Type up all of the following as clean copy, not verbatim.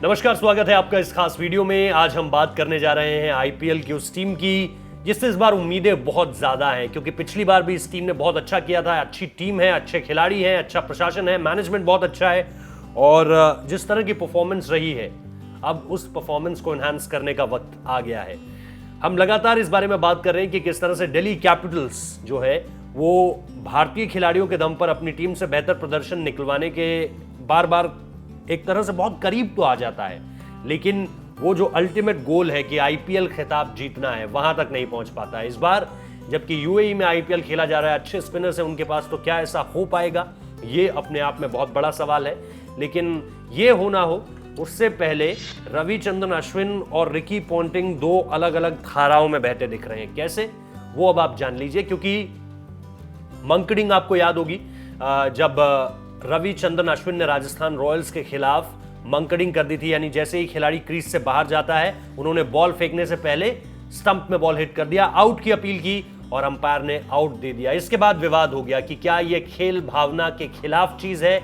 नमस्कार, स्वागत है आपका इस खास वीडियो में। आज हम बात करने जा रहे हैं आईपीएल की उस टीम की जिससे इस बार उम्मीदें बहुत ज्यादा हैं, क्योंकि पिछली बार भी इस टीम ने बहुत अच्छा किया था। अच्छी टीम है, अच्छे खिलाड़ी हैं, अच्छा प्रशासन है, मैनेजमेंट बहुत अच्छा है और जिस तरह की परफॉर्मेंस रही है, अब उस परफॉर्मेंस को एनहांस करने का वक्त आ गया है। हम लगातार इस बारे में बात कर रहे हैं कि किस तरह से दिल्ली कैपिटल्स जो है वो भारतीय खिलाड़ियों के दम पर अपनी टीम से बेहतर प्रदर्शन निकलवाने के बार बार एक तरह से बहुत करीब तो आ जाता है, लेकिन वो जो अल्टीमेट गोल है कि आईपीएल खिताब जीतना है, वहां तक नहीं पहुंच पाता है। इस बार जबकि यूएई में आईपीएल खेला जा रहा है, अच्छे स्पिनर्स हैं उनके पास, तो क्या ऐसा हो पाएगा? ये अपने आप में बहुत बड़ा सवाल है। लेकिन ये होना हो उससे पहले रविचंद्रन अश्विन और रिकी पॉन्टिंग दो अलग अलग धाराओं में बहते दिख रहे हैं। कैसे, वो अब आप जान लीजिए। क्योंकि मंकडिंग आपको याद होगी, जब रविचंद्रन अश्विन ने राजस्थान रॉयल्स के खिलाफ मंकडिंग कर दी थी, यानी जैसे ही खिलाड़ी क्रीज से बाहर जाता है, उन्होंने बॉल फेंकने से पहले स्टंप में बॉल हिट कर दिया, आउट की अपील की और अंपायर ने आउट दे दिया। इसके बाद विवाद हो गया कि क्या यह खेल भावना के खिलाफ चीज है,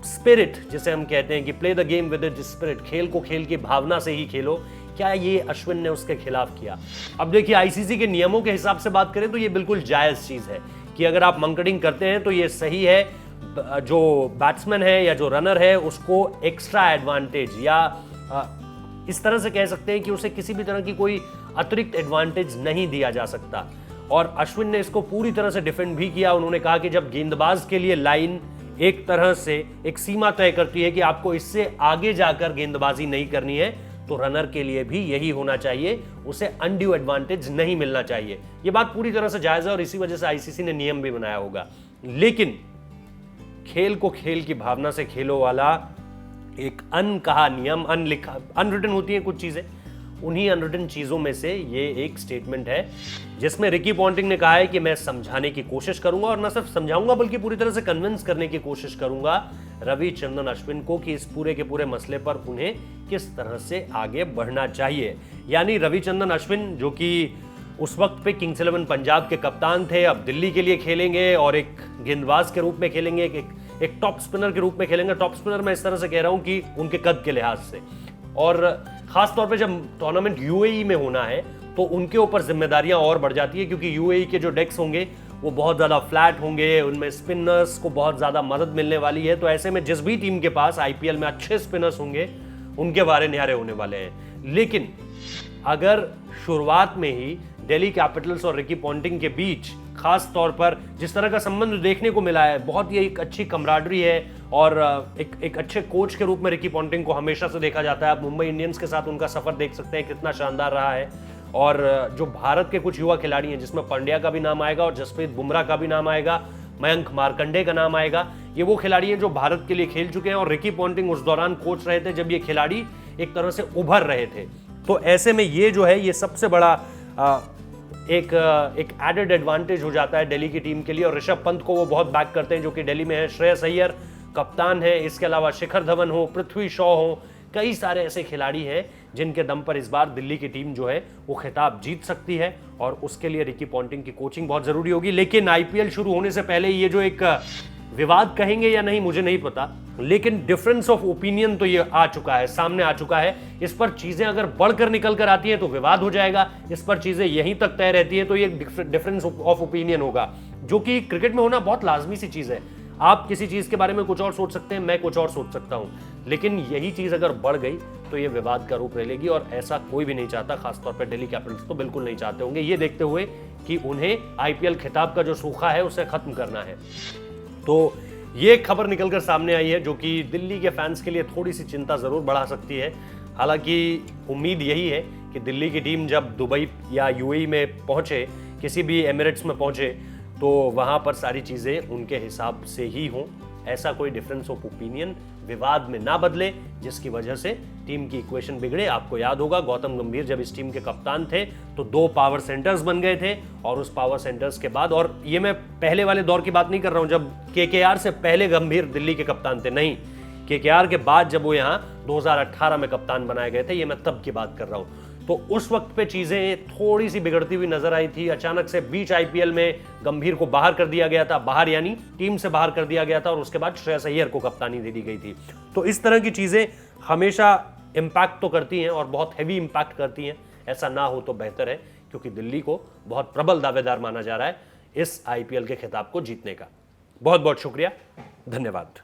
स्पिरिट जिसे हम कहते हैं कि play the game with it spirit, खेल को खेल की भावना से ही खेलो, क्या ये अश्विन ने उसके खिलाफ किया? अब देखिए, आईसीसी के नियमों के हिसाब से बात करें तो ये बिल्कुल जायज चीज है कि अगर आप मंकडिंग करते हैं तो ये सही है। जो बैट्समैन है या जो रनर है उसको एक्स्ट्रा एडवांटेज या इस तरह से कह सकते हैं कि उसे किसी भी तरह की कोई अतिरिक्त एडवांटेज नहीं दिया जा सकता। और अश्विन ने इसको पूरी तरह से डिफेंड भी किया। उन्होंने कहा कि जब गेंदबाज के लिए लाइन एक तरह से एक सीमा तय करती है कि आपको इससे आगे जाकर गेंदबाजी नहीं करनी है, तो रनर के लिए भी यही होना चाहिए, उसे अनड्यू एडवांटेज नहीं मिलना चाहिए। यह बात पूरी तरह से जायज है और इसी वजह से आईसीसी ने नियम भी बनाया होगा। लेकिन खेल को खेल की भावना से खेलो वाला एक अनकहा नियम, अनलिखा, अनरिटन होती है कुछ चीजें, उन्हीं अनरिटन चीजों में से ये एक स्टेटमेंट है जिसमें रिकी पॉन्टिंग ने कहा है कि मैं समझाने की कोशिश करूंगा और न सिर्फ समझाऊंगा बल्कि पूरी तरह से कन्विंस करने की कोशिश करूंगा रविचंद्रन अश्विन को कि इस पूरे के पूरे मसले पर उन्हें किस तरह से आगे बढ़ना चाहिए। यानी रविचंद्रन अश्विन जो कि उस वक्त पे किंग्स 11 पंजाब के कप्तान थे, अब दिल्ली के लिए खेलेंगे और एक गेंदबाज के रूप में खेलेंगे, एक टॉप स्पिनर के रूप में खेलेंगे। टॉप स्पिनर मैं इस तरह से कह रहा हूं कि उनके कद के लिहाज से, और खास तौर पे जब टूर्नामेंट यूएई में होना है तो उनके ऊपर जिम्मेदारियां और बढ़ जाती है, क्योंकि यूएई के जो डेक्स होंगे वो बहुत ज्यादा फ्लैट होंगे, उनमें स्पिनर्स को बहुत ज्यादा मदद मिलने वाली है। तो ऐसे में जिस भी टीम के पास आईपीएल में अच्छे स्पिनर्स होंगे उनके बारे न्यारे होने वाले हैं। लेकिन अगर शुरुआत में ही दिल्ली कैपिटल्स और रिकी पॉन्टिंग के बीच खास तौर पर जिस तरह का संबंध देखने को मिला है, बहुत ही एक अच्छी कमराडरी है और एक अच्छे कोच के रूप में रिकी पॉन्टिंग को हमेशा से देखा जाता है। आप मुंबई इंडियंस के साथ उनका सफर देख सकते हैं, कितना शानदार रहा है। और जो भारत के कुछ युवा खिलाड़ी हैं जिसमें पंड्या का भी नाम आएगा और जसप्रीत बुमराह का भी नाम आएगा, मयंक मार्कंडे का नाम आएगा, ये वो खिलाड़ी हैं जो भारत के लिए खेल चुके हैं और रिकी पॉन्टिंग उस दौरान कोच रहे थे जब ये खिलाड़ी एक तरह से उभर रहे थे। तो ऐसे में ये जो है ये सबसे बड़ा एक एडेड एडवांटेज हो जाता है दिल्ली की टीम के लिए। और ऋषभ पंत को वो बहुत बैक करते हैं जो कि दिल्ली में है, श्रेयस अय्यर कप्तान है, इसके अलावा शिखर धवन हो, पृथ्वी शॉ हो, कई सारे ऐसे खिलाड़ी हैं जिनके दम पर इस बार दिल्ली की टीम जो है वो खिताब जीत सकती है और उसके लिए रिकी पॉन्टिंग की कोचिंग बहुत जरूरी होगी। लेकिन आईपीएल शुरू होने से पहले ये जो एक विवाद कहेंगे या नहीं मुझे नहीं पता, लेकिन डिफरेंस ऑफ ओपिनियन तो ये आ चुका है, सामने आ चुका है। इस पर चीजें अगर बढ़कर निकल कर आती हैं तो विवाद हो जाएगा, इस पर चीजें यहीं तक तय रहती है तो ये डिफरेंस ऑफ ओपिनियन होगा, जो कि क्रिकेट में होना बहुत लाजमी सी चीज है। आप किसी चीज के बारे में कुछ और सोच सकते हैं, मैं कुछ और सोच सकता हूं, लेकिन यही चीज अगर बढ़ गई तो ये विवाद का रूप ले लेगी और ऐसा कोई भी नहीं चाहता। खासतौर पर दिल्ली कैपिटल्स तो बिल्कुल नहीं चाहते होंगे, ये देखते हुए कि उन्हें आईपीएल खिताब का जो सूखा है उसे खत्म करना है। तो ये खबर निकलकर सामने आई है जो कि दिल्ली के फैंस के लिए थोड़ी सी चिंता जरूर बढ़ा सकती है। हालांकि उम्मीद यही है कि दिल्ली की टीम जब दुबई या यूएई में पहुंचे, किसी भी एमिरेट्स में पहुंचे, तो वहां पर सारी चीजें उनके हिसाब से ही हों, ऐसा कोई डिफरेंस ऑफ ओपिनियन विवाद में ना बदले जिसकी वजह से टीम की इक्वेशन बिगड़े। आपको याद होगा गौतम गंभीर जब इस टीम के कप्तान थे तो 2 पावर सेंटर्स बन गए थे और उस पावर सेंटर्स के बाद, और ये मैं पहले वाले दौर की बात नहीं कर रहा हूं जब केकेआर से पहले गंभीर दिल्ली के कप्तान थे, नहीं, केकेआर के बाद जब वो यहाँ 2018 में कप्तान बनाए गए थे, ये मैं तब की बात कर रहा हूं। तो उस वक्त पे चीजें थोड़ी सी बिगड़ती हुई नजर आई थी। अचानक से बीच आईपीएल में गंभीर को बाहर कर दिया गया था, बाहर यानी टीम से बाहर कर दिया गया था, और उसके बाद श्रेयस अय्यर को कप्तानी दे दी गई थी। तो इस तरह की चीजें हमेशा इम्पैक्ट तो करती हैं और बहुत हैवी इम्पैक्ट करती हैं, ऐसा ना हो तो बेहतर है, क्योंकि दिल्ली को बहुत प्रबल दावेदार माना जा रहा है इस आईपीएल के खिताब को जीतने का। बहुत बहुत शुक्रिया, धन्यवाद।